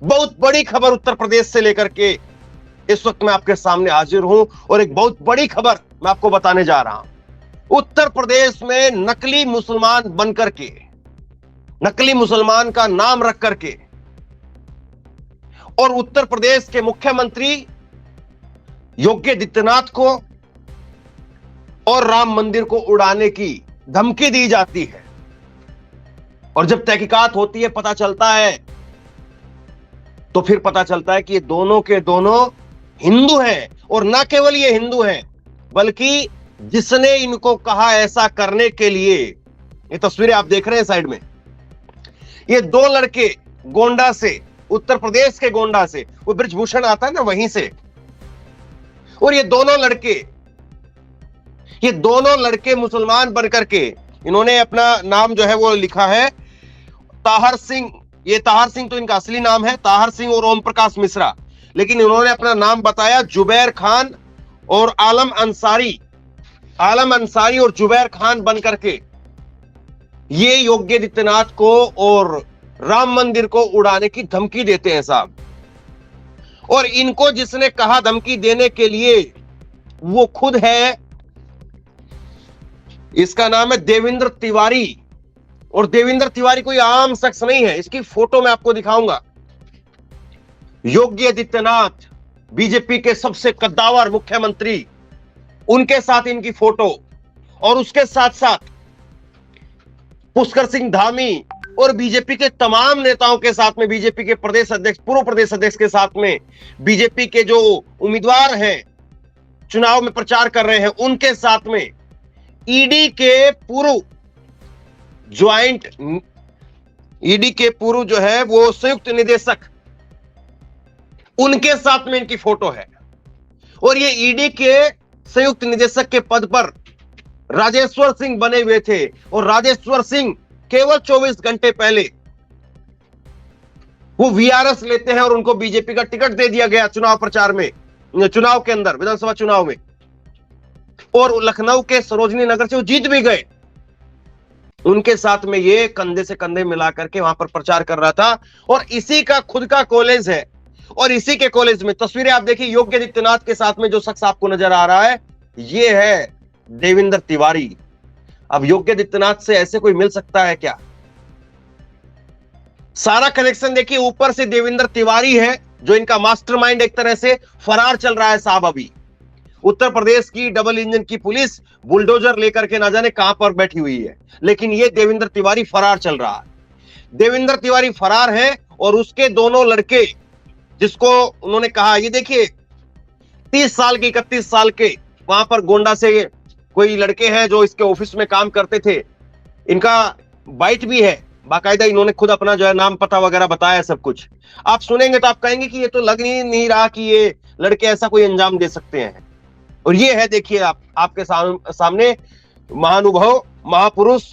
बहुत बड़ी खबर उत्तर प्रदेश से लेकर के इस वक्त मैं आपके सामने हाजिर हूं और एक बहुत बड़ी खबर मैं आपको बताने जा रहा हूं। उत्तर प्रदेश में नकली मुसलमान बनकर के, नकली मुसलमान का नाम रख करके और उत्तर प्रदेश के मुख्यमंत्री योगी आदित्यनाथ को और राम मंदिर को उड़ाने की धमकी दी जाती है। और जब तहकीकात होती है, पता चलता है, तो फिर पता चलता है कि ये दोनों के दोनों हिंदू हैं। और ना केवल ये हिंदू हैं, बल्कि जिसने इनको कहा ऐसा करने के लिए, ये तस्वीरें आप देख रहे हैं साइड में, ये दो लड़के गोंडा से, उत्तर प्रदेश के गोंडा से, वो ब्रिजभूषण आता है ना, वहीं से। और ये दोनों लड़के मुसलमान बनकर के, इन्होंने अपना नाम जो है वो लिखा है ताहर सिंह। ये ताहर सिंह तो इनका असली नाम है, ताहर सिंह और ओम प्रकाश मिश्रा, लेकिन इन्होंने अपना नाम बताया जुबैर खान और आलम अंसारी और जुबैर खान बनकर के ये योगी आदित्यनाथ को और राम मंदिर को उड़ाने की धमकी देते हैं साहब। और इनको जिसने कहा धमकी देने के लिए, वो खुद है, इसका नाम है देवेंद्र तिवारी। और देवेंद्र तिवारी कोई आम शख्स नहीं है, इसकी फोटो मैं आपको दिखाऊंगा। योगी आदित्यनाथ, बीजेपी के सबसे कद्दावर मुख्यमंत्री, उनके साथ इनकी फोटो, और उसके साथ साथ पुष्कर सिंह धामी और बीजेपी के तमाम नेताओं के साथ में, बीजेपी के प्रदेश अध्यक्ष, पूर्व प्रदेश अध्यक्ष के साथ में, बीजेपी के जो उम्मीदवार हैं, चुनाव में प्रचार कर रहे हैं, उनके साथ में ईडी के पूर्व जो है वो संयुक्त निदेशक, उनके साथ में इनकी फोटो है। और ये ईडी के संयुक्त निदेशक के पद पर राजेश्वर सिंह बने हुए थे, और राजेश्वर सिंह केवल 24 घंटे पहले वो वीआरएस लेते हैं और उनको बीजेपी का टिकट दे दिया गया चुनाव प्रचार में, चुनाव के अंदर, विधानसभा चुनाव में। और लखनऊ के सरोजनी नगर से वो जीत भी गए। उनके साथ में ये कंधे से कंधे मिलाकर के वहां पर प्रचार कर रहा था। और इसी का खुद का कॉलेज है, और इसी के कॉलेज में तस्वीरें आप देखिए, योगी आदित्यनाथ के साथ में जो शख्स आपको नजर आ रहा है, ये है देवेंद्र तिवारी। अब योगी आदित्यनाथ से ऐसे कोई मिल सकता है क्या? सारा कनेक्शन देखिए, ऊपर से देवेंद्र तिवारी है जो इनका मास्टरमाइंड एक तरह से फरार चल रहा है साहब। अभी उत्तर प्रदेश की डबल इंजन की पुलिस बुलडोजर लेकर के ना जाने कहां पर बैठी हुई है, लेकिन ये देवेंद्र तिवारी फरार चल रहा है। देवेंद्र तिवारी फरार है, और उसके दोनों लड़के, जिसको उन्होंने कहा, ये देखिए 30 साल के, 31 साल के, वहां पर गोंडा से कोई लड़के हैं जो इसके ऑफिस में काम करते थे। इनका बाइट भी है, बाकायदा इन्होंने खुद अपना जो है नाम पता वगैरह बताया, सब कुछ। आप सुनेंगे तो आप कहेंगे कि ये तो लग नहीं रहा कि ये लड़के ऐसा कोई अंजाम दे सकते हैं। और ये है, देखिए आपके सामने महानुभव, महापुरुष,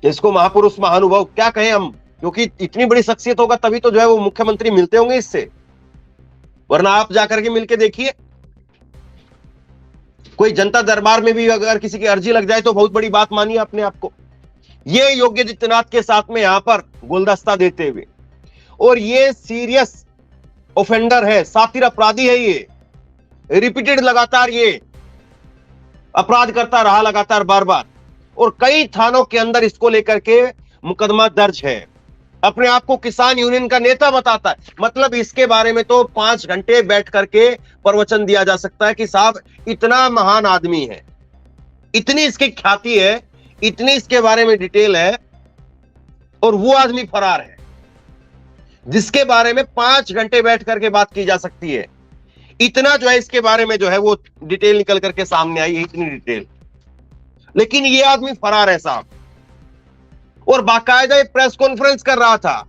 इसको महापुरुष, महानुभव क्या कहें हम, क्योंकि इतनी बड़ी शख्सियत होगा तभी तो जो है वो मुख्यमंत्री मिलते होंगे इससे, वरना आप जाकर के मिलके देखिए, कोई जनता दरबार में भी अगर किसी की अर्जी लग जाए तो बहुत बड़ी बात मानिए अपने आप को। ये योगी आदित्यनाथ के साथ में यहां पर गुलदस्ता देते हुए, और ये सीरियस ऑफेंडर है, सातिर अपराधी है, ये रिपीटेड, लगातार ये अपराध करता रहा, लगातार बार बार, और कई थानों के अंदर इसको लेकर के मुकदमा दर्ज है। अपने आप को किसान यूनियन का नेता बताता है, मतलब इसके बारे में तो 5 घंटे बैठ करके प्रवचन दिया जा सकता है कि साहब इतना महान आदमी है, इतनी इसकी ख्याति है, इतनी इसके बारे में डिटेल है, और वो आदमी फरार है जिसके बारे में 5 घंटे बैठ करके बात की जा सकती है। इतना जो है इसके बारे में जो है वो डिटेल निकल करके सामने आई है, इतनी डिटेल, लेकिन ये आदमी फरार है साहब। और बाकायदा प्रेस कॉन्फ्रेंस कर रहा था।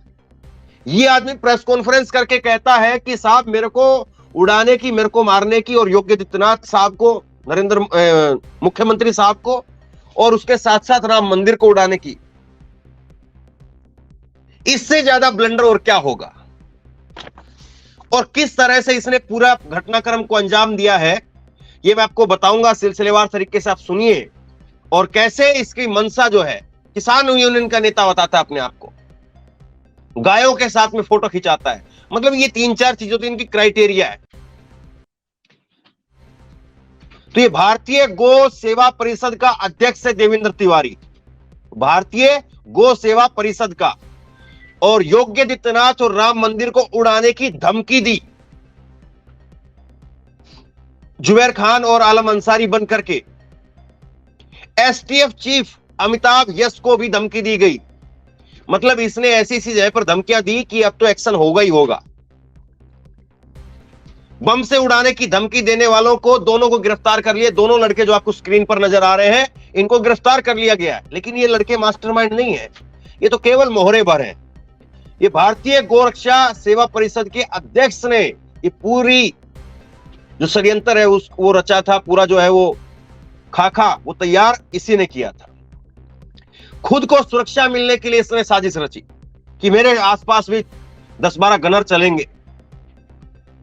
ये आदमी प्रेस कॉन्फ्रेंस करके कहता है कि साहब मेरे को उड़ाने की, मेरे को मारने की, और योगी आदित्यनाथ साहब को, मुख्यमंत्री साहब को, और उसके साथ साथ राम मंदिर को उड़ाने की। इससे ज्यादा ब्लंडर और क्या होगा? और किस तरह से इसने पूरा घटनाक्रम को अंजाम दिया है, यह मैं आपको बताऊंगा सिलसिलेवार तरीके से, आप सुनिए। और कैसे इसकी मंशा जो है, किसान यूनियन का नेता बताता है अपने आप को। गायों के साथ में फोटो खिंचाता है। मतलब ये 3-4 चीजों तो इनकी क्राइटेरिया है। तो ये भारतीय गो सेवा परिषद का अध्यक्ष है देवेंद्र तिवारी, भारतीय गो सेवा परिषद का, और योगी आदित्यनाथ और राम मंदिर को उड़ाने की धमकी दी जुबैर खान और आलम अंसारी बन करके। एसटीएफ चीफ अमिताभ यस को भी धमकी दी गई। मतलब इसने ऐसी सी जगह पर धमकियां दी कि अब तो एक्शन होगा ही होगा। बम से उड़ाने की धमकी देने वालों को दोनों को गिरफ्तार कर लिया। दोनों लड़के जो आपको स्क्रीन पर नजर आ रहे हैं, इनको गिरफ्तार कर लिया गया है। लेकिन ये लड़के मास्टरमाइंड नहीं है, ये तो केवल मोहरे भर हैं। ये भारतीय गोरक्षा सेवा परिषद के अध्यक्ष ने ये पूरी जो षड्यंत्र है वो रचा था। पूरा जो है वो खाका वो तैयार इसी ने किया था। खुद को सुरक्षा मिलने के लिए इसने साजिश रची कि मेरे आसपास भी 10-12 गनर चलेंगे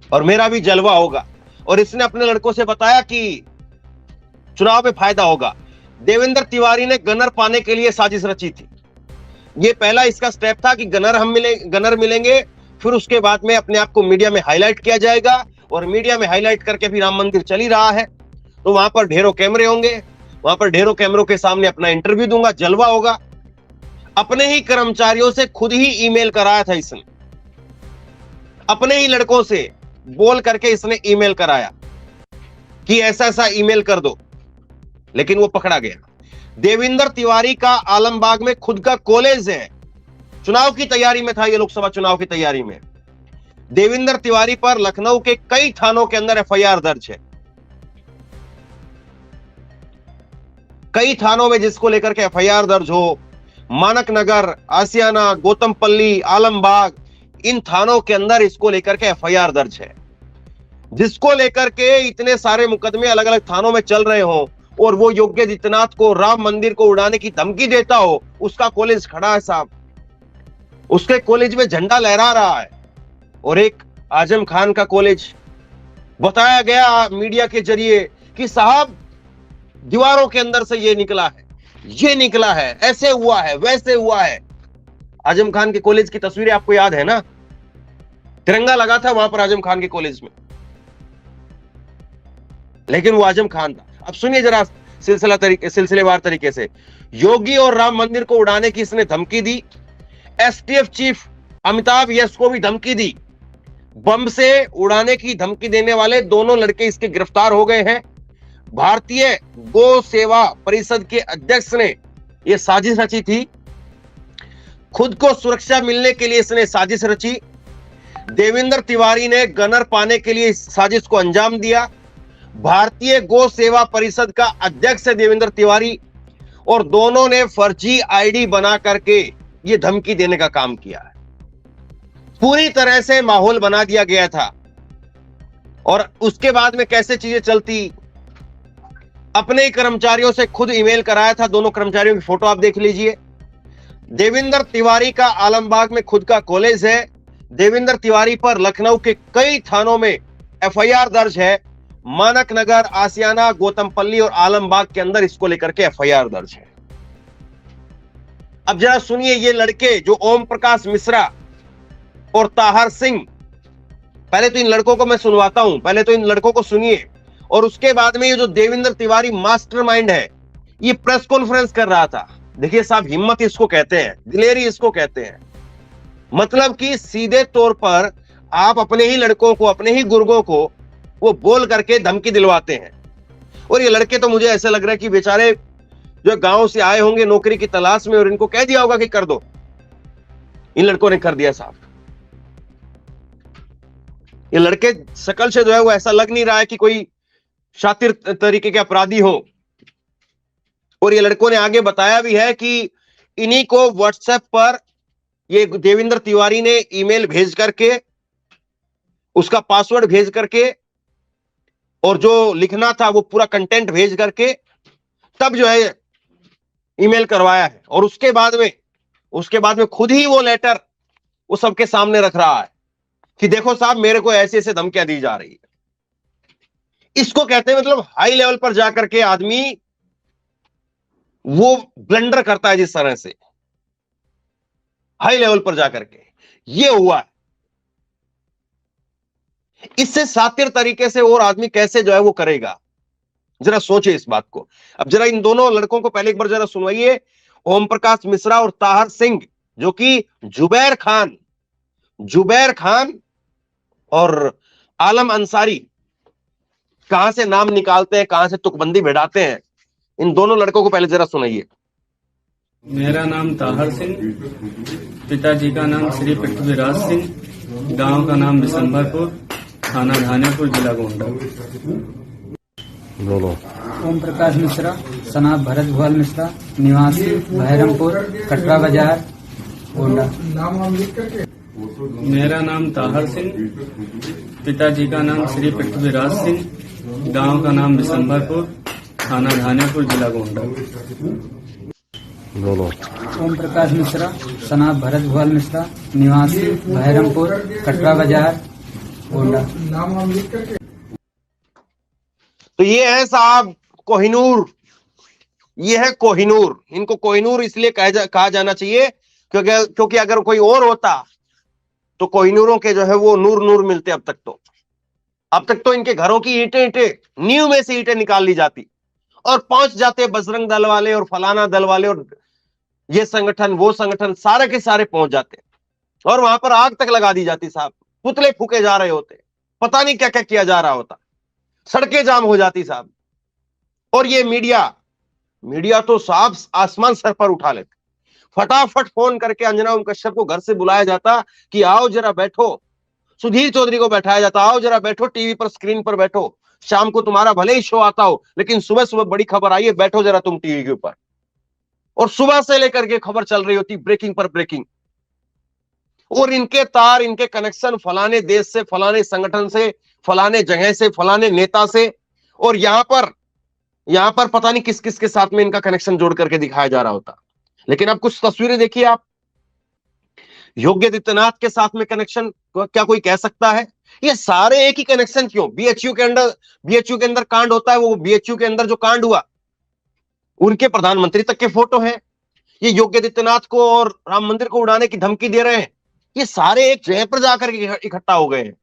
और मेरा भी जलवा होगा, और इसने अपने लड़कों से बताया कि चुनाव में फायदा होगा। देवेंद्र तिवारी ने गनर पाने के लिए साजिश रची थी। ये पहला इसका स्टेप था कि गनर मिलेंगे, फिर उसके बाद में अपने आप को मीडिया में हाईलाइट किया जाएगा, और मीडिया में हाईलाइट करके भी राम मंदिर चल ही रहा है तो वहां पर ढेरों कैमरे होंगे, वहां पर ढेरों कैमरों के सामने अपना इंटरव्यू दूंगा, जलवा होगा। अपने ही कर्मचारियों से खुद ही ईमेल कराया था इसने, अपने ही लड़कों से बोल करके इसने ईमेल कराया कि ऐसा ऐसा ईमेल कर दो, लेकिन वो पकड़ा गया। देवेंद्र तिवारी का आलमबाग में खुद का कॉलेज है, चुनाव की तैयारी में था, ये लोकसभा चुनाव की तैयारी में। देवेंद्र तिवारी पर लखनऊ के कई थानों के अंदर एफआईआर दर्ज है, कई थानों में जिसको लेकर के एफआईआर दर्ज हो, मानक नगर, आसियाना, गौतमपल्ली, आलमबाग, इन थानों के अंदर इसको लेकर के एफआईआर दर्ज है। जिसको लेकर के इतने सारे मुकदमे अलग अलग थानों में चल रहे हो और वो योगी आदित्यनाथ को राम मंदिर को उड़ाने की धमकी देता हो, उसका कॉलेज खड़ा है साहब, उसके कॉलेज में झंडा लहरा रहा है। और एक आजम खान का कॉलेज, बताया गया मीडिया के जरिए कि साहब दीवारों के अंदर से ये निकला है, ये निकला है, ऐसे हुआ है, वैसे हुआ है। आजम खान के कॉलेज की तस्वीरें आपको याद है ना, तिरंगा लगा था वहां पर आजम खान के कॉलेज में, लेकिन वो आजम खान था। अब सुनिए जरा सिलसिलेवार तरीके से। योगी और राम मंदिर को उड़ाने की इसने धमकी दी, एसटीएफ चीफ अमिताभ यस को भी धमकी दी, बम से उड़ाने की धमकी देने वाले दोनों लड़के इसके गिरफ्तार हो गए हैं। भारतीय गो सेवा परिषद के अध्यक्ष ने यह साजिश रची थी, खुद को सुरक्षा मिलने के लिए इसने साजिश रची। देवेंद्र तिवारी ने गनर पाने के लिए इस साजिश को अंजाम दिया। भारतीय गो सेवा परिषद का अध्यक्ष है देवेंद्र तिवारी, और दोनों ने फर्जी आईडी बना करके यह धमकी देने का काम किया है। पूरी तरह से माहौल बना दिया गया था। और उसके बाद में कैसे चीजें चलती, अपने ही कर्मचारियों से खुद ईमेल कराया था। दोनों कर्मचारियों की फोटो आप देख लीजिए। देवेंद्र तिवारी का आलमबाग में खुद का कॉलेज है। देवेंद्र तिवारी पर लखनऊ के कई थानों में एफआईआर दर्ज है। मानक नगर, आसियाना, गौतमपल्ली और आलमबाग के अंदर इसको लेकर के एफआईआर दर्ज है। अब जरा सुनिए, ये लड़के जो ओम प्रकाश मिश्रा और ताहर सिंह, पहले तो इन लड़कों को मैं सुनवाता हूं, पहले तो इन लड़कों को सुनिए, और उसके बाद में ये जो देवेंद्र तिवारी मास्टरमाइंड है, ये प्रेस कॉन्फ्रेंस कर रहा था। देखिए साहब, हिम्मत इसको कहते हैं, दिलेरी इसको कहते हैं। मतलब कि सीधे तौर पर आप अपने ही लड़कों को, अपने ही गुर्गों को वो बोल करके धमकी दिलवाते हैं। और ये लड़के तो मुझे ऐसा लग रहा है कि बेचारे जो गांव से आए होंगे नौकरी की तलाश में, और इनको कह दिया होगा कि कर दो। इन लड़कों ने कर दिया साहब। ये लड़के शकल से जो है वो ऐसा लग नहीं रहा है कि कोई शातिर तरीके के अपराधी हो। और ये लड़कों ने आगे बताया भी है कि इन्हीं को व्हाट्सएप पर ये देवेंद्र तिवारी ने ईमेल भेज करके, उसका पासवर्ड भेज करके, और जो लिखना था वो पूरा कंटेंट भेज करके तब जो है ईमेल करवाया है। और उसके बाद में खुद ही वो लेटर वो सबके सामने रख रहा है कि देखो साहब, मेरे को ऐसे ऐसे धमकियां दी जा रही है। इसको कहते हैं मतलब हाई लेवल पर जाकर के आदमी वो ब्लंडर करता है, जिस तरह से हाई लेवल पर जाकर के। ये हुआ है। इससे सातिर तरीके से और आदमी कैसे जो है वो करेगा, जरा सोचे इस बात को। अब जरा इन दोनों लड़कों को पहले एक बार जरा सुनवाइए, ओम प्रकाश मिश्रा और ताहर सिंह, जो कि जुबैर खान और आलम अंसारी कहां से नाम निकालते हैं, कहां से तुकबंदी भिड़ाते हैं, इन दोनों लड़कों को पहले जरा सुनाइए। मेरा नाम ताहर सिंह, पिताजी का नाम श्री पृथ्वीराज सिंह, गांव का नाम बिशंबरपुर, थाना धानेपुर, जिला गोंडा। बोलो। ओम प्रकाश मिश्रा, सनाब भरत भुआल मिश्रा, निवासी बहरमपुर, कटरा बाजार, गोंडा। मेरा नाम ताहर सिंह, पिताजी का नाम श्री पृथ्वीराज सिंह, गांव का नाम बिशंबरपुर, थाना धानेपुर, जिला गोंडा। बोलो। ओम प्रकाश मिश्रा, सनाब भरत भुआल मिश्रा, निवासी बहरमपुर, कटरा बाजार, गोंडा। तो ये है साहब कोहिनूर, ये है कोहिनूर। इनको कोहिनूर इसलिए कहा जाना चाहिए क्योंकि अगर कोई और होता तो कोहिनूरों के जो है वो नूर नूर मिलते। अब तक तो इनके घरों की ईंटें नींव में से ईंटें निकाल ली जाती और पहुंच जाते बजरंग दल वाले और फलाना दल वाले और ये संगठन वो संगठन, सारे के सारे पहुंच जाते और वहां पर आग तक लगा दी जाती साहब, पुतले फूके जा रहे होते, पता नहीं क्या क्या किया जा रहा होता, सड़कें जाम हो जाती साहब। और ये मीडिया तो साहब आसमान सर पर उठा लेते। फटाफट फोन करके अंजना ओम कश्यप को घर से बुलाया जाता कि आओ जरा बैठो, सुधीर चौधरी को बैठाया जाता, आओ जरा बैठो, टीवी पर स्क्रीन पर बैठो, शाम को तुम्हारा भले ही शो आता हो लेकिन सुबह सुबह बड़ी खबर आई है, बैठो जरा तुम टीवी के ऊपर। और सुबह से लेकर के खबर चल रही होती, ब्रेकिंग पर ब्रेकिंग। और इनके तार, इनके कनेक्शन फलाने देश से, फलाने संगठन से, फलाने जगह से, फलाने नेता से, और यहां पर पता नहीं किस किस के साथ में इनका कनेक्शन जोड़ करके दिखाया जा रहा होता। लेकिन अब कुछ तस्वीरें देखिए आप, योगी आदित्यनाथ के साथ में कनेक्शन क्या कोई कह सकता है? ये सारे एक ही कनेक्शन क्यों? बीएचयू के अंदर कांड होता है, वो बीएचयू के अंदर जो कांड हुआ उनके प्रधानमंत्री तक के फोटो हैं। ये योगी आदित्यनाथ को और राम मंदिर को उड़ाने की धमकी दे रहे हैं, ये सारे एक जगह पर जाकर के इकट्ठा हो गए हैं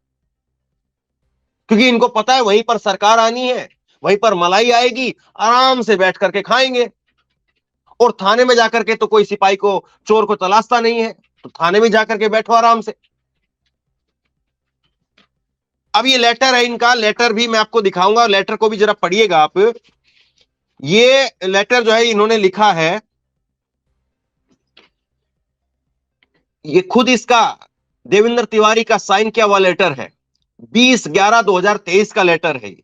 क्योंकि इनको पता है वहीं पर सरकार आनी है, वहीं पर मलाई आएगी, आराम से बैठ करके खाएंगे। और थाने में जाकर के तो कोई सिपाही को, चोर को तलाशता नहीं है, तो थाने में जाकर के बैठो आराम से। अब ये लेटर है इनका, लेटर भी मैं आपको दिखाऊंगा, लेटर को भी जरा पढ़िएगा आप। ये लेटर जो है इन्होंने लिखा है, ये खुद इसका देवेंद्र तिवारी का साइन किया हुआ लेटर है, 20/11/2023 का लेटर है ये।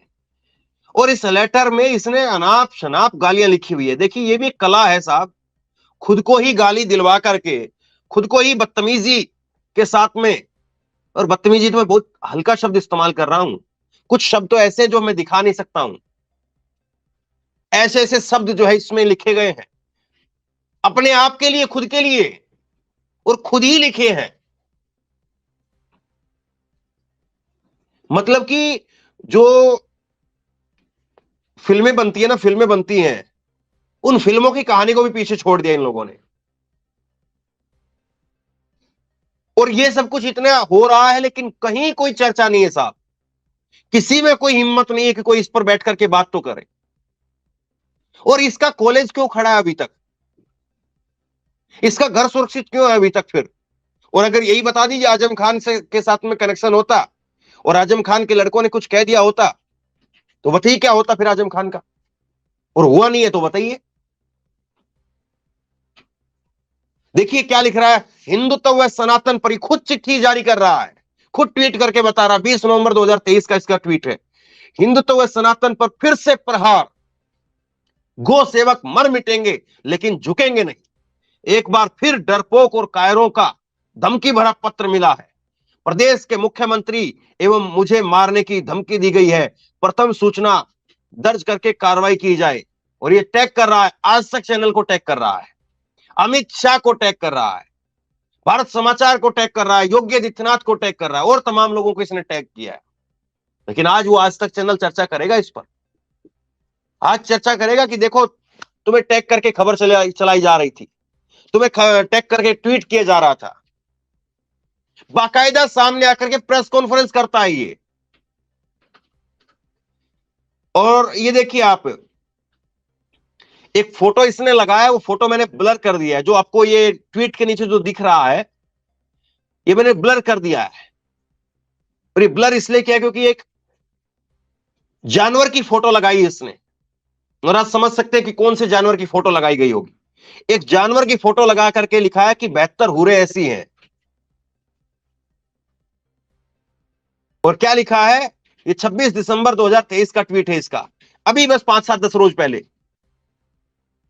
और इस लेटर में इसने अनाप शनाप गालियां लिखी हुई है। देखिए ये भी एक कला है साहब, खुद को ही गाली दिलवा करके, खुद को ही बदतमीजी के साथ में, और बदतमीजी तो मैं बहुत हल्का शब्द इस्तेमाल कर रहा हूं, कुछ शब्द तो ऐसे जो मैं दिखा नहीं सकता हूं, ऐसे ऐसे शब्द जो है इसमें लिखे गए हैं अपने आप के लिए, खुद के लिए, और खुद ही लिखे हैं। मतलब कि जो फिल्में बनती हैं, उन फिल्मों की कहानी को भी पीछे छोड़ दिया इन लोगों ने। और ये सब कुछ इतना हो रहा है लेकिन कहीं कोई चर्चा नहीं है साहब, किसी में कोई हिम्मत नहीं है कि कोई इस पर बैठ करके बात तो करे। और इसका कॉलेज क्यों खड़ा है अभी तक? इसका घर सुरक्षित क्यों है अभी तक फिर? और अगर यही बता दीजिए आजम खान से के साथ में कनेक्शन होता और आजम खान के लड़कों ने कुछ कह दिया होता तो बताइए क्या होता फिर आजम खान का? और हुआ नहीं है तो बताइए। देखिए क्या लिख रहा है, हिंदुत्व व सनातन पर खुद चिट्ठी जारी कर रहा है, खुद ट्वीट करके बता रहा, 20 नवंबर 2023 का इसका ट्वीट है। हिंदुत्व व सनातन पर फिर से प्रहार, गो सेवक मर मिटेंगे लेकिन झुकेंगे नहीं। एक बार फिर डरपोक और कायरों का धमकी भरा पत्र मिला है। प्रदेश के मुख्यमंत्री एवं मुझे मारने की धमकी दी गई है, प्रथम सूचना दर्ज करके कार्रवाई की जाए। और ये टैग कर रहा है, आज तक चैनल को टैग कर रहा है, अमित शाह को टैग कर रहा है, भारत समाचार को टैग कर रहा है, योगी आदित्यनाथ को टैग कर रहा है, और तमाम लोगों को इसने टैग किया है। लेकिन आज वो आज तक चैनल चर्चा करेगा इस पर, आज चर्चा करेगा कि देखो तुम्हें टैग करके खबर चलाई जा रही थी, तुम्हें टैग करके ट्वीट किया जा रहा था। बाकायदा सामने आकर के प्रेस कॉन्फ्रेंस करता है ये। और ये देखिए आप, एक फोटो इसने लगाया, वो फोटो मैंने ब्लर कर दिया है, जो आपको ये ट्वीट के नीचे जो दिख रहा है ये मैंने ब्लर कर दिया है। और ये ब्लर इसलिए किया क्योंकि एक जानवर की फोटो लगाई है इसने, और आप समझ सकते हैं कि कौन से जानवर की फोटो लगाई गई होगी। एक जानवर की फोटो लगा करके लिखा है कि 72 हूरें ऐसी हैं। और क्या लिखा है, ये 26 दिसंबर 2023 का ट्वीट है इसका, अभी बस 5-7-10 रोज पहले।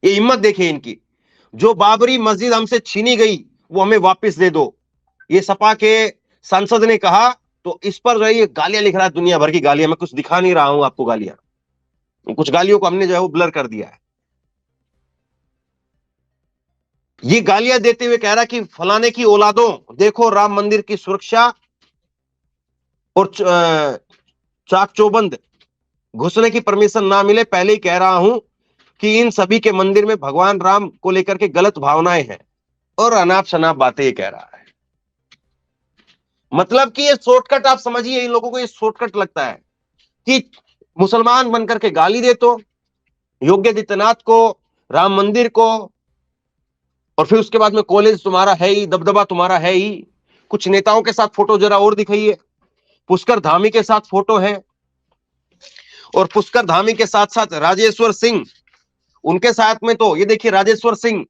ये हिम्मत देखिए इनकी, जो बाबरी मस्जिद हमसे छीनी गई वो हमें वापस दे दो, ये सपा के सांसद ने कहा। तो इस पर जो है ये गालियां लिख रहा है, दुनिया भर की गालियां। मैं कुछ दिखा नहीं रहा हूं आपको गालियां, कुछ गालियों को हमने जो है वो ब्लर कर दिया है। ये गालियां देते हुए कह रहा कि फलाने की औलादों, देखो राम मंदिर की सुरक्षा और चाक चौबंद घुसने की परमिशन ना मिले, पहले ही कह रहा हूं कि इन सभी के मंदिर में भगवान राम को लेकर के गलत भावनाएं हैं, और अनाप शनाप बातें ये कह रहा है। मतलब कि ये शॉर्टकट, आप समझिए इन लोगों को ये शॉर्टकट लगता है कि मुसलमान बनकर के गाली दे तो योगी आदित्यनाथ को, राम मंदिर को, और फिर उसके बाद में कॉलेज तुम्हारा है ही, दबदबा तुम्हारा है ही। कुछ नेताओं के साथ फोटो जरा और दिखाइए, पुष्कर धामी के साथ फोटो है, और पुष्कर धामी के साथ साथ राजेश्वर सिंह, उनके साथ में तो ये देखिए राजेश्वर सिंह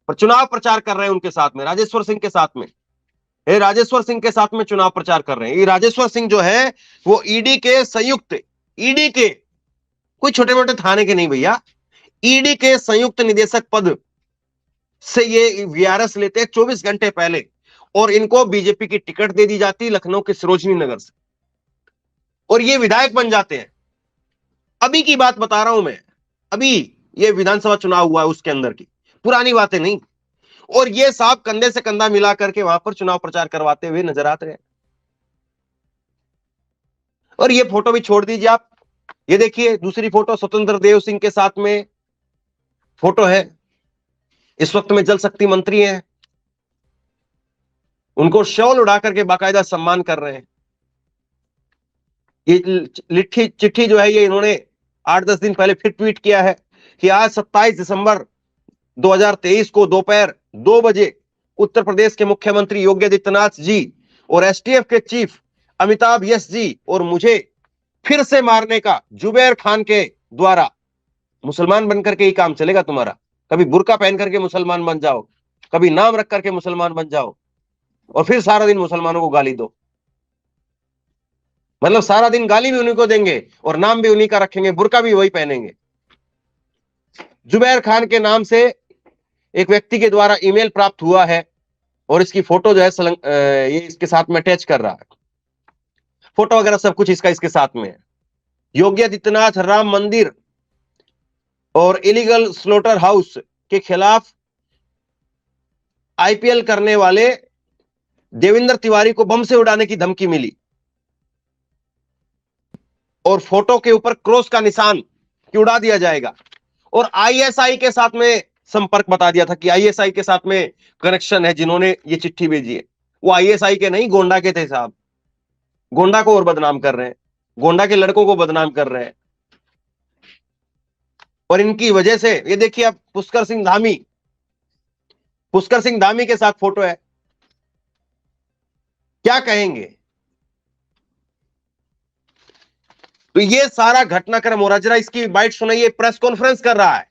पर चुनाव प्रचार कर रहे हैं उनके साथ में, राजेश्वर सिंह के साथ में, ये राजेश्वर सिंह के साथ में चुनाव प्रचार कर रहे हैं। ये राजेश्वर सिंह जो है वो ईडी के संयुक्त, ईडी के कोई छोटे मोटे थाने के नहीं भैया, ईडी के संयुक्त निदेशक पद से ये वीआरएस लेते हैं 24 घंटे पहले, और इनको बीजेपी की टिकट दे दी जाती लखनऊ के सरोजनी नगर से, और ये विधायक बन जाते हैं। अभी की बात बता रहा हूं मैं, अभी ये विधानसभा चुनाव हुआ है उसके अंदर की, पुरानी बातें नहीं। और ये साहब कंधे से कंधा मिला करके वहां पर चुनाव प्रचार करवाते हुए नजर आते हैं। और ये फोटो भी छोड़ दीजिए आप, ये देखिए दूसरी फोटो स्वतंत्र देव सिंह के साथ में फोटो है, इस वक्त में जल शक्ति मंत्री हैं, उनको शॉल उड़ा करके बाकायदा सम्मान कर रहे हैं। ये लिट्ठी चिट्ठी जो है ये इन्होंने 8-10 दिन पहले फिर ट्वीट किया है कि आज 27 दिसंबर 2023 को दोपहर 2 बजे उत्तर प्रदेश के मुख्यमंत्री योगी आदित्यनाथ जी और एसटीएफ के चीफ अमिताभ यश जी और मुझे फिर से मारने का जुबैर खान के द्वारा, मुसलमान बनकर के ही काम चलेगा तुम्हारा, कभी बुर्का पहन करके मुसलमान बन जाओ, कभी नाम रख करके मुसलमान बन जाओ, और फिर सारा दिन मुसलमानों को गाली दो। मतलब सारा दिन गाली भी उन्हीं को देंगे और नाम भी उन्हीं का रखेंगे, बुर्का भी वही पहनेंगे। जुबैर खान के नाम से एक व्यक्ति के द्वारा ईमेल प्राप्त हुआ है, और इसकी फोटो जो है ये इसके साथ में अटैच कर रहा है, फोटो वगैरह सब कुछ इसका इसके साथ में है। योगी आदित्यनाथ राम मंदिर और इलीगल स्लॉटर हाउस के खिलाफ आईपीएल करने वाले देवेंद्र तिवारी को बम से उड़ाने की धमकी मिली, और फोटो के ऊपर क्रॉस का निशान कि उड़ा दिया जाएगा, और आईएसआई के साथ में संपर्क बता दिया था कि आईएसआई के साथ में कनेक्शन है जिन्होंने ये चिट्ठी भेजी है। वो आईएसआई के नहीं, गोंडा के थे साहब। गोंडा को और बदनाम कर रहे हैं, गोंडा के लड़कों को बदनाम कर रहे हैं, और इनकी वजह से ये देखिए आप पुष्कर सिंह धामी के साथ फोटो है। क्या कहेंगे? तो ये सारा घटनाक्रम हो रहा, जरा इसकी बाइट सुनाइए। प्रेस कॉन्फ्रेंस कर रहा है,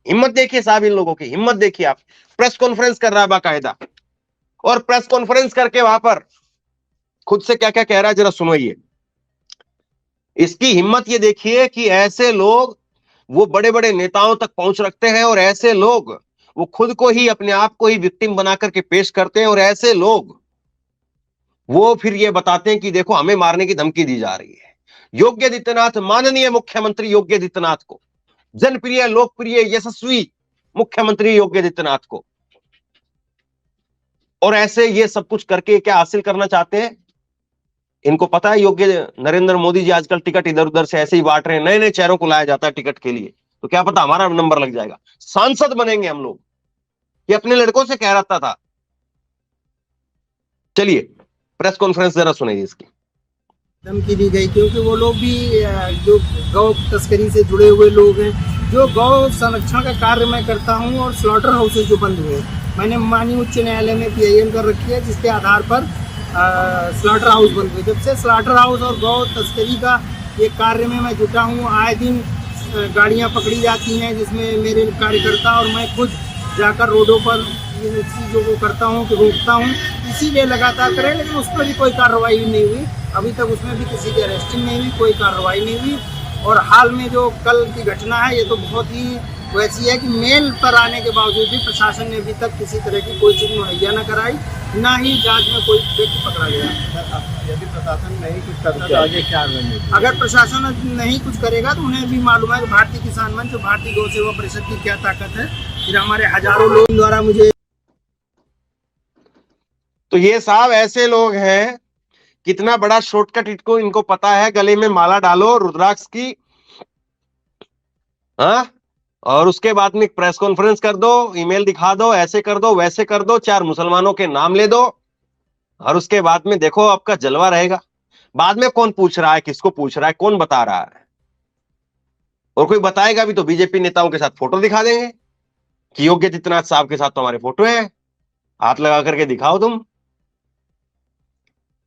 हिम्मत देखिए साहब इन लोगों की, हिम्मत देखिए आप, प्रेस कॉन्फ्रेंस कर रहा है बाकायदा, और प्रेस कॉन्फ्रेंस करके वहां पर खुद से क्या क्या कह रहा है जरा सुनिए। इसकी हिम्मत ये देखिए कि ऐसे लोग वो बड़े बड़े नेताओं तक पहुंच रखते हैं, और ऐसे लोग वो खुद को ही, अपने आप को ही विक्टिम बना करके पेश करते हैं, और ऐसे लोग वो फिर ये बताते हैं कि देखो हमें मारने की धमकी दी जा रही है। योगी आदित्यनाथ, माननीय मुख्यमंत्री योगी आदित्यनाथ को, जनप्रिय लोकप्रिय यशस्वी मुख्यमंत्री योगी आदित्यनाथ को, और ऐसे ये सब कुछ करके क्या हासिल करना चाहते हैं? इनको पता है योगी नरेंद्र मोदी जी आजकल टिकट इधर उधर से ऐसे ही बांट रहे हैं, नए नए चेहरों को लाया जाता है टिकट के लिए, तो क्या पता हमारा नंबर लग जाएगा, सांसद बनेंगे हम लोग। ये अपने लड़कों से कह रहा था। चलिए प्रेस कॉन्फ्रेंस जरा सुनिए इसकी। धमकी दी गई, क्योंकि वो लोग भी जो गौ तस्करी से जुड़े हुए लोग हैं। जो गौ संरक्षण का कार्य मैं करता हूं और स्लॉटर हाउसेज जो बंद हुए, मैंने माननीय उच्च न्यायालय में PIL कर रखी है, जिसके आधार पर स्लॉटर हाउस बंद हुए। जब से स्लॉटर हाउस और गौ तस्करी का ये कार्य में मैं जुटा हूँ, आए दिन गाड़ियाँ पकड़ी जाती हैं जिसमें मेरे कार्यकर्ता और मैं खुद जाकर रोडों पर इन चीज़ों को करता हूँ कि रोकता हूँ, इसीलिए लगातार करें, लेकिन उस पर भी कोई कार्रवाई नहीं हुई। अभी तक उसमें भी किसी की अरेस्टिंग नहीं हुई, कोई कार्रवाई नहीं हुई। और हाल में जो कल की घटना है, ये तो बहुत ही वैसी है कि मेल पर आने के बावजूद भी प्रशासन ने अभी तक किसी तरह की कोई चीज़ मुहैया न कराई, ना ही जांच में कोई व्यक्ति पकड़ा गया। यदि प्रशासन नहीं कुछ करता तो आगे क्या रणनीति? अगर प्रशासन नहीं कुछ करेगा तो उन्हें भी मालूम है कि भारतीय किसान मंच और भारतीय गौ सेवा परिषद की क्या ताकत है। फिर हमारे हजारों लोगों द्वारा मुझे, तो ये साहब ऐसे लोग हैं, कितना बड़ा शॉर्टकट इनको पता है। गले में माला डालो रुद्राक्ष की, हाँ, और उसके बाद में प्रेस कॉन्फ्रेंस कर दो, ईमेल दिखा दो, ऐसे कर दो, वैसे कर दो, 4 मुसलमानों के नाम ले दो, और उसके बाद में देखो आपका जलवा रहेगा। बाद में कौन पूछ रहा है, किसको पूछ रहा है, कौन बता रहा है? और कोई बताएगा भी तो बीजेपी नेताओं के साथ फोटो दिखा देंगे कि योगी आदित्यनाथ साहब के साथ तो हमारे फोटो है, हाथ लगा करके दिखाओ तुम।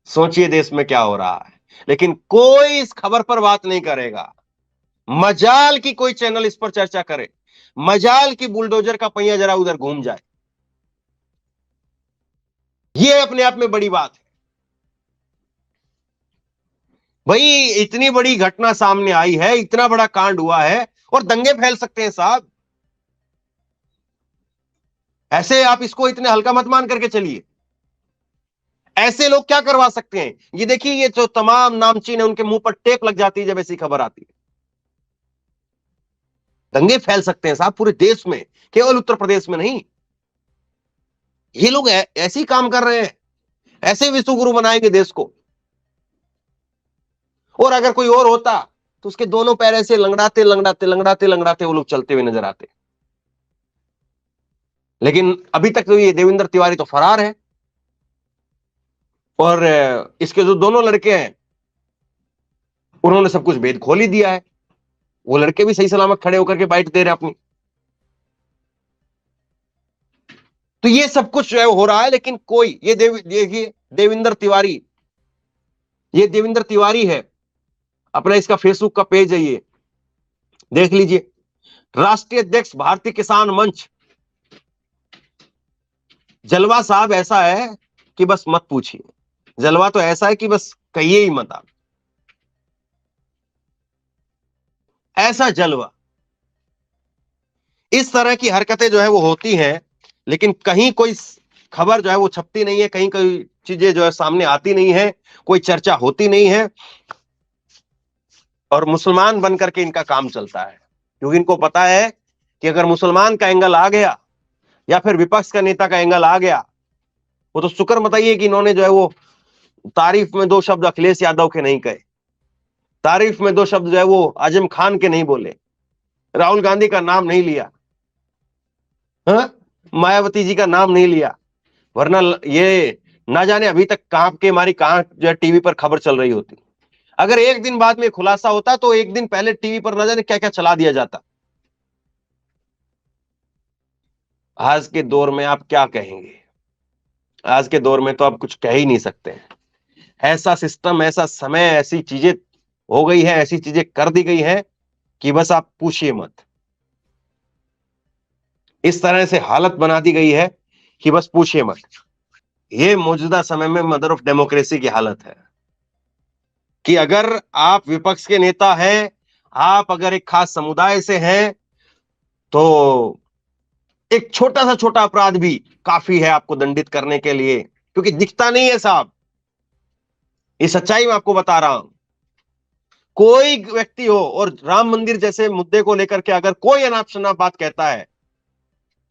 सोचिए देश में क्या हो रहा है, लेकिन कोई इस खबर पर बात नहीं करेगा। मजाल की कोई चैनल इस पर चर्चा करे, मजाल की बुलडोजर का पहिया जरा उधर घूम जाए, यह अपने आप में बड़ी बात है। भाई इतनी बड़ी घटना सामने आई है, इतना बड़ा कांड हुआ है और दंगे फैल सकते हैं साहब। ऐसे आप इसको इतने हल्का मत मान करके चलिए। ऐसे लोग क्या करवा सकते हैं? ये देखिए, ये जो तमाम नामचीन है उनके मुंह पर टेप लग जाती है जब ऐसी खबर आती है। दंगे फैल सकते हैं साहब पूरे देश में, केवल उत्तर प्रदेश में नहीं। ये लोग ऐसे ही काम कर रहे हैं, ऐसे विश्वगुरु बनाएंगे देश को। और अगर कोई और होता तो उसके दोनों पैर ऐसे लंगड़ाते लंगड़ाते लंगड़ाते लंगड़ाते वो लोग चलते हुए नजर आते। लेकिन अभी तक तो ये देवेंद्र तिवारी तो फरार है, और इसके जो दोनों लड़के हैं उन्होंने सब कुछ भेद खोल ही दिया है। वो लड़के भी सही सलामत खड़े होकर के बाइट दे रहे अपनी। तो ये सब कुछ जो है हो रहा है, लेकिन कोई ये देखिए देवेंद्र तिवारी, ये देवेंद्र तिवारी है, अपना इसका फेसबुक का पेज है, ये देख लीजिए। राष्ट्रीय अध्यक्ष भारतीय किसान मंच। जलवा साहब ऐसा है कि बस मत पूछिए, जलवा तो ऐसा है कि बस कहिए ही मत आप। ऐसा जलवा, इस तरह की हरकतें जो है वो होती हैं, लेकिन कहीं कोई खबर जो है वो छपती नहीं है, कहीं कोई चीजें जो है सामने आती नहीं है, कोई चर्चा होती नहीं है। और मुसलमान बन करके इनका काम चलता है, क्योंकि इनको पता है कि अगर मुसलमान का एंगल आ गया या फिर विपक्ष का नेता का एंगल आ गया, वो तो शुक्र बताइए कि इन्होंने जो है वो तारीफ में 2 शब्द अखिलेश यादव के नहीं कहे, तारीफ में 2 शब्द जो है वो आजम खान के नहीं बोले, राहुल गांधी का नाम नहीं लिया, हाँ? मायावती जी का नाम नहीं लिया। वरना ये ना जाने अभी तक कहां के हमारी कहां जो है टीवी पर खबर चल रही होती। अगर एक दिन बाद में खुलासा होता तो एक दिन पहले टीवी पर ना जाने क्या क्या चला दिया जाता। आज के दौर में आप क्या कहेंगे? आज के दौर में तो आप कुछ कह ही नहीं सकते। ऐसा सिस्टम, ऐसा समय, ऐसी चीजें हो गई है, ऐसी चीजें कर दी गई है कि बस आप पूछिए मत। इस तरह से हालत बना दी गई है कि बस पूछिए मत। ये मौजूदा समय में मदर ऑफ डेमोक्रेसी की हालत है कि अगर आप विपक्ष के नेता हैं, आप अगर एक खास समुदाय से हैं, तो एक छोटा सा छोटा अपराध भी काफी है आपको दंडित करने के लिए, क्योंकि दिखता नहीं है साहब। ये सच्चाई मैं आपको बता रहा हूं। कोई व्यक्ति हो और राम मंदिर जैसे मुद्दे को लेकर के अगर कोई अनाप शनाप बात कहता है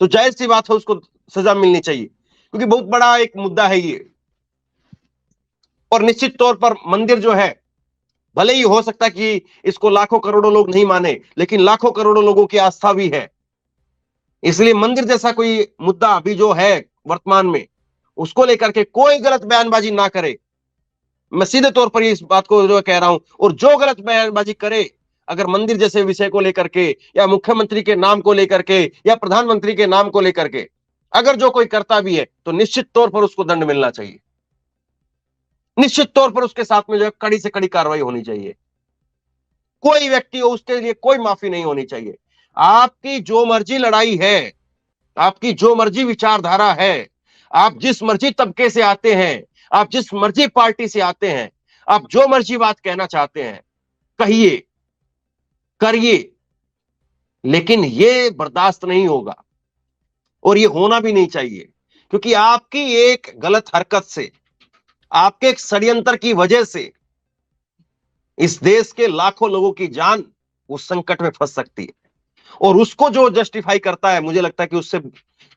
तो जाहिर सी बात है उसको सजा मिलनी चाहिए, क्योंकि बहुत बड़ा एक मुद्दा है ये। और निश्चित तौर पर मंदिर जो है, भले ही हो सकता है कि इसको लाखों करोड़ों लोग नहीं माने, लेकिन लाखों करोड़ों लोगों की आस्था भी है। इसलिए मंदिर जैसा कोई मुद्दा अभी जो है वर्तमान में, उसको लेकर के कोई गलत बयानबाजी ना करे, मैं सीधे तौर पर इस बात को जो कह रहा हूं। और जो गलत बयानबाजी करे, अगर मंदिर जैसे विषय को लेकर के या मुख्यमंत्री के नाम को लेकर के या प्रधानमंत्री के नाम को लेकर के अगर जो कोई करता भी है, तो निश्चित तौर पर उसको दंड मिलना चाहिए। निश्चित तौर पर उसके साथ में जो है कड़ी से कड़ी कार्रवाई होनी चाहिए। कोई व्यक्ति हो, उसके लिए कोई माफी नहीं होनी चाहिए। आपकी जो मर्जी लड़ाई है, आपकी जो मर्जी विचारधारा है, आप जिस मर्जी तबके से आते हैं, आप जिस मर्जी पार्टी से आते हैं, आप जो मर्जी बात कहना चाहते हैं कहिए, करिए, लेकिन ये बर्दाश्त नहीं होगा और ये होना भी नहीं चाहिए। क्योंकि आपकी एक गलत हरकत से, आपके एक षड्यंत्र की वजह से इस देश के लाखों लोगों की जान उस संकट में फंस सकती है। और उसको जो जस्टिफाई करता है, मुझे लगता है कि उससे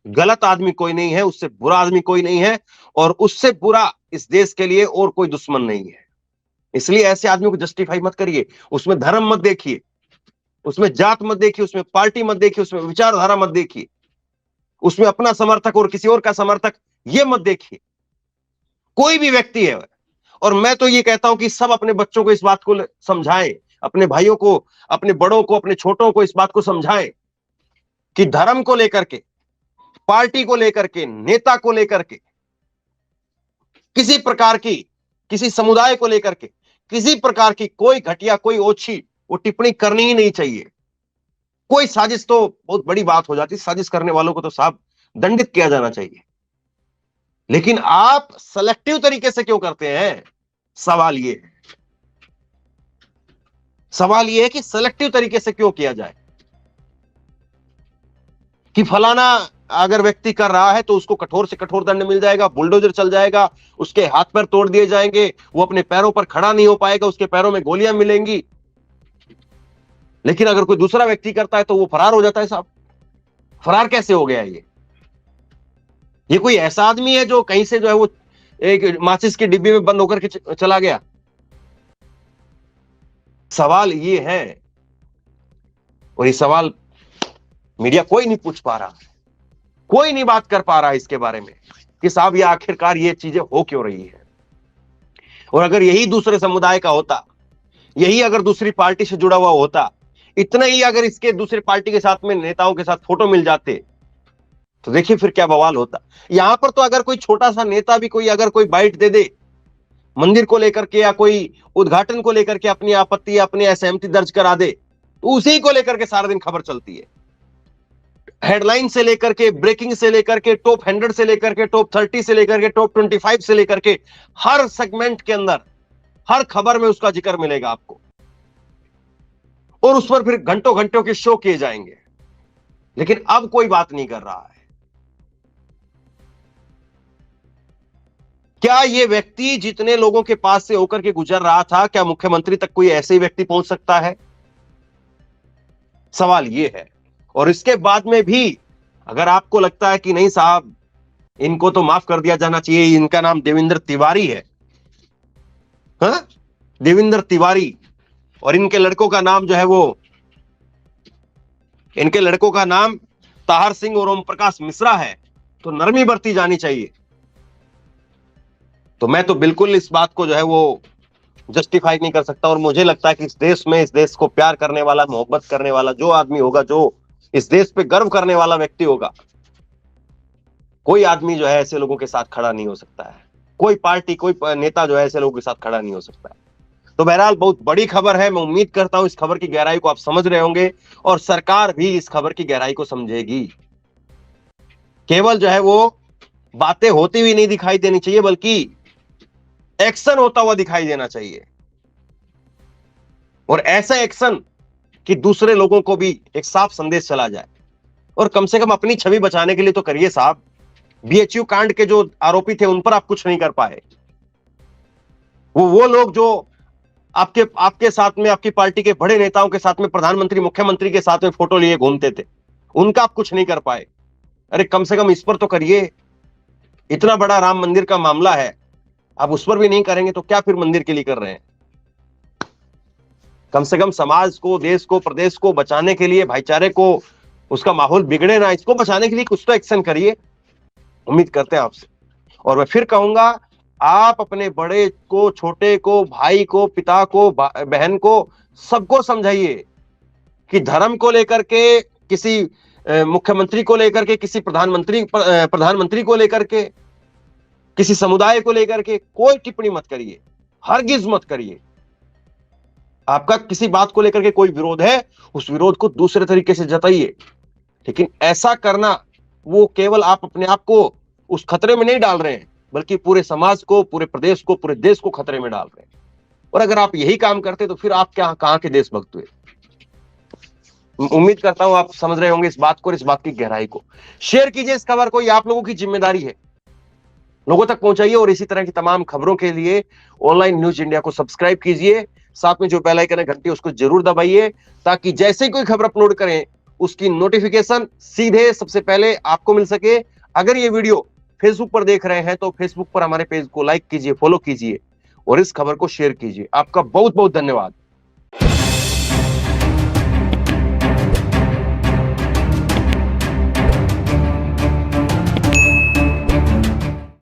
गलत आदमी कोई नहीं है, उससे बुरा आदमी कोई नहीं है, और उससे बुरा इस देश के लिए और कोई दुश्मन नहीं है। इसलिए ऐसे आदमियों को जस्टिफाई मत करिए। उसमें धर्म मत देखिए, उसमें जात मत देखिए, उसमें पार्टी मत देखिए, उसमें विचारधारा मत देखिए, उसमें अपना समर्थक और किसी और का समर्थक ये मत देखिए। कोई भी व्यक्ति है, और मैं तो ये कहता हूं कि सब अपने बच्चों को इस बात को समझाएं, अपने भाइयों को, अपने बड़ों को, अपने छोटों को इस बात को समझाएं कि धर्म को लेकर के, पार्टी को लेकर के, नेता को लेकर के, किसी प्रकार की, किसी समुदाय को लेकर के किसी प्रकार की कोई घटिया, कोई ओछी वो टिप्पणी करनी ही नहीं चाहिए। कोई साजिश तो बहुत बड़ी बात हो जाती, साजिश करने वालों को तो साहब दंडित किया जाना चाहिए। लेकिन आप सेलेक्टिव तरीके से क्यों करते हैं? सवाल ये है कि सेलेक्टिव तरीके से क्यों किया जाए कि फलाना अगर व्यक्ति कर रहा है तो उसको कठोर से कठोर दंड मिल जाएगा, बुलडोजर चल जाएगा, उसके हाथ पैर तोड़ दिए जाएंगे, वो अपने पैरों पर खड़ा नहीं हो पाएगा, उसके पैरों में गोलियां मिलेंगी। लेकिन अगर कोई दूसरा व्यक्ति करता है तो वो फरार हो जाता है। साहब फरार कैसे हो गया? ये कोई ऐसा आदमी है जो कहीं से जो है वो एक माचिस की डिब्बी में बंद होकर के चला गया? सवाल ये है, और ये सवाल मीडिया कोई नहीं पूछ पा रहा, कोई नहीं बात कर पा रहा इसके बारे में कि साहब ये आखिरकार ये चीजें हो क्यों रही है। और अगर यही दूसरे समुदाय का होता, यही अगर दूसरी पार्टी से जुड़ा हुआ होता, इतना ही अगर इसके दूसरे पार्टी के साथ में नेताओं के साथ फोटो मिल जाते, तो देखिए फिर क्या बवाल होता। यहां पर तो अगर कोई छोटा सा नेता भी कोई अगर कोई बाइट दे दे मंदिर को लेकर के या कोई उद्घाटन को लेकर के, अपनी आपत्ति, अपनी असहमति दर्ज करा दे, तो उसी को लेकर के सारा दिन खबर चलती है। हेडलाइन से लेकर के, ब्रेकिंग से लेकर के, टॉप 100 से लेकर के, टॉप 30 से लेकर के, टॉप 25 से लेकर के, हर सेगमेंट के अंदर, हर खबर में उसका जिक्र मिलेगा आपको, और उस पर फिर घंटों घंटों के शो किए जाएंगे। लेकिन अब कोई बात नहीं कर रहा है। क्या ये व्यक्ति जितने लोगों के पास से होकर के गुजर रहा था, क्या मुख्यमंत्री तक कोई ऐसे ही व्यक्ति पहुंच सकता है? सवाल ये है। और इसके बाद में भी अगर आपको लगता है कि नहीं साहब इनको तो माफ कर दिया जाना चाहिए, इनका नाम देवेंद्र तिवारी है, हाँ? देवेंद्र तिवारी, और इनके लड़कों का नाम जो है वो, इनके लड़कों का नाम ताहर सिंह और ओम प्रकाश मिश्रा है, तो नरमी बरती जानी चाहिए। तो मैं तो बिल्कुल इस बात को जो है वो जस्टिफाई नहीं कर सकता। और मुझे लगता है कि इस देश में, इस देश को प्यार करने वाला, मोहब्बत करने वाला जो आदमी होगा, जो इस देश पे गर्व करने वाला व्यक्ति होगा, कोई आदमी जो है ऐसे लोगों के साथ खड़ा नहीं हो सकता है। कोई पार्टी, कोई नेता जो है ऐसे लोगों के साथ खड़ा नहीं हो सकता है। तो बहरहाल बहुत बड़ी खबर है। मैं उम्मीद करता हूं इस खबर की गहराई को आप समझ रहे होंगे, और सरकार भी इस खबर की गहराई को समझेगी। केवल जो है वो बातें होती हुई नहीं दिखाई देनी चाहिए, बल्कि एक्शन होता हुआ दिखाई देना चाहिए। और ऐसा एक्शन कि दूसरे लोगों को भी एक साफ संदेश चला जाए। और कम से कम अपनी छवि बचाने के लिए तो करिए साहब। बीएचयू कांड के जो आरोपी थे उन पर आप कुछ नहीं कर पाए। वो लोग जो आपके साथ में, आपकी पार्टी के बड़े नेताओं के साथ में, प्रधानमंत्री, मुख्यमंत्री के साथ में फोटो लिए घूमते थे, उनका आप कुछ नहीं कर पाए। अरे कम से कम इस पर तो करिए। इतना बड़ा राम मंदिर का मामला है, आप उस पर भी नहीं करेंगे तो क्या फिर मंदिर के लिए कर रहे हैं? कम से कम समाज को, देश को, प्रदेश को बचाने के लिए, भाईचारे को, उसका माहौल बिगड़े ना, इसको बचाने के लिए कुछ तो एक्शन करिए। उम्मीद करते हैं आपसे। और मैं फिर कहूंगा, आप अपने बड़े को, छोटे को, भाई को, पिता को, बहन को, सबको समझाइए कि धर्म को लेकर के, किसी मुख्यमंत्री को लेकर के, किसी प्रधानमंत्री को लेकर के, किसी समुदाय को लेकर के कोई टिप्पणी मत करिए, हरगिज मत करिए। आपका किसी बात को लेकर के कोई विरोध है, उस विरोध को दूसरे तरीके से जताइए, लेकिन ऐसा करना, वो केवल आप अपने आप को उस खतरे में नहीं डाल रहे हैं, बल्कि पूरे समाज को, पूरे प्रदेश को, पूरे देश को खतरे में डाल रहे हैं। और अगर आप यही काम करते तो फिर आप क्या, कहां के देशभक्त हुए। उम्मीद करता हूं आप समझ रहे होंगे इस बात को और इस बात की गहराई को। शेयर कीजिए इस खबर को, ये आप लोगों की जिम्मेदारी है, लोगों तक पहुंचाइए। और इसी तरह की तमाम खबरों के लिए ऑनलाइन न्यूज इंडिया को सब्सक्राइब कीजिए, साथ में जो बेल आइकन है घंटी उसको जरूर दबाइए, ताकि जैसे ही कोई खबर अपलोड करें उसकी नोटिफिकेशन सीधे सबसे पहले आपको मिल सके। अगर ये वीडियो फेसबुक पर देख रहे हैं तो फेसबुक पर हमारे पेज को लाइक कीजिए, फॉलो कीजिए और इस खबर को शेयर कीजिए। आपका बहुत बहुत धन्यवाद।